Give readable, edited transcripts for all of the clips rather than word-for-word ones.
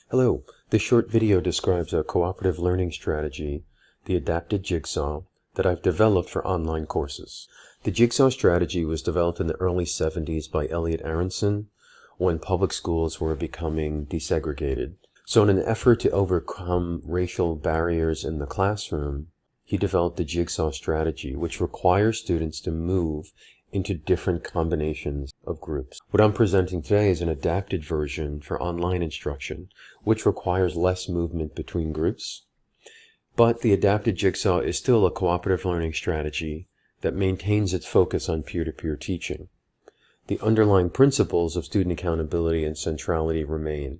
Hello, this short video describes a cooperative learning strategy, the Adapted Jigsaw, that I've developed for online courses. The Jigsaw strategy was developed in the early 70s by Elliot Aronson when public schools were becoming desegregated. So in an effort to overcome racial barriers in the classroom, he developed the Jigsaw strategy, which requires students to move into different combinations of groups. What I'm presenting today is an adapted version for online instruction, which requires less movement between groups. But the Adapted Jigsaw is still a cooperative learning strategy that maintains its focus on peer-to-peer teaching. The underlying principles of student accountability and centrality remain.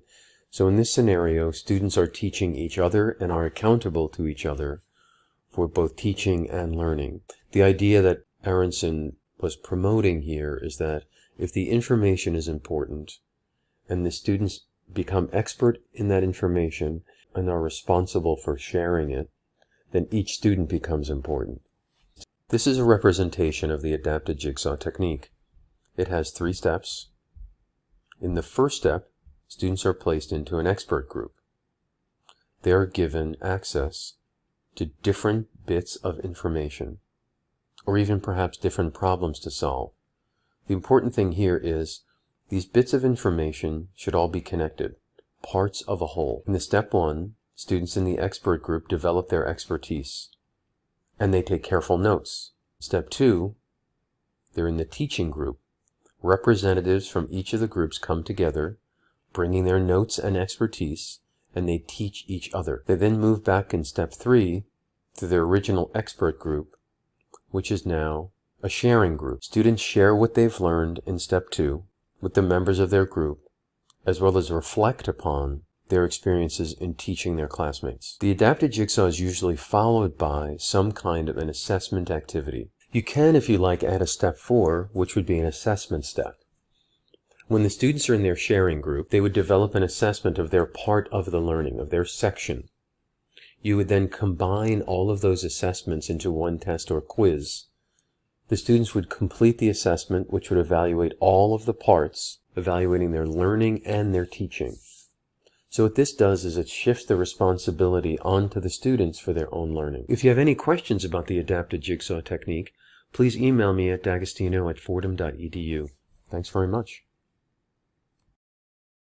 So in this scenario, students are teaching each other and are accountable to each other for both teaching and learning. The idea that Aronson was promoting here is that if the information is important and the students become expert in that information and are responsible for sharing it, then each student becomes important. This is a representation of the adapted jigsaw technique. It has 3 steps. In the first step, students are placed into an expert group. They are given access to different bits of information, or even perhaps different problems to solve. The important thing here is these bits of information should all be connected, parts of a whole. In the step 1, students in the expert group develop their expertise, and they take careful notes. Step 2, they're in the teaching group. Representatives from each of the groups come together, bringing their notes and expertise, and they teach each other. They then move back in step 3 to their original expert group, which is now a sharing group. Students share what they've learned in step 2 with the members of their group, as well as reflect upon their experiences in teaching their classmates. The adapted jigsaw is usually followed by some kind of an assessment activity. You can, if you like, add a step 4, which would be an assessment step. When the students are in their sharing group, they would develop an assessment of their part of the learning, of their section. You would then combine all of those assessments into one test or quiz. The students would complete the assessment, which would evaluate all of the parts, evaluating their learning and their teaching. So what this does is it shifts the responsibility onto the students for their own learning. If you have any questions about the adapted jigsaw technique, please email me at d'agostino@fordham.edu. Thanks very much.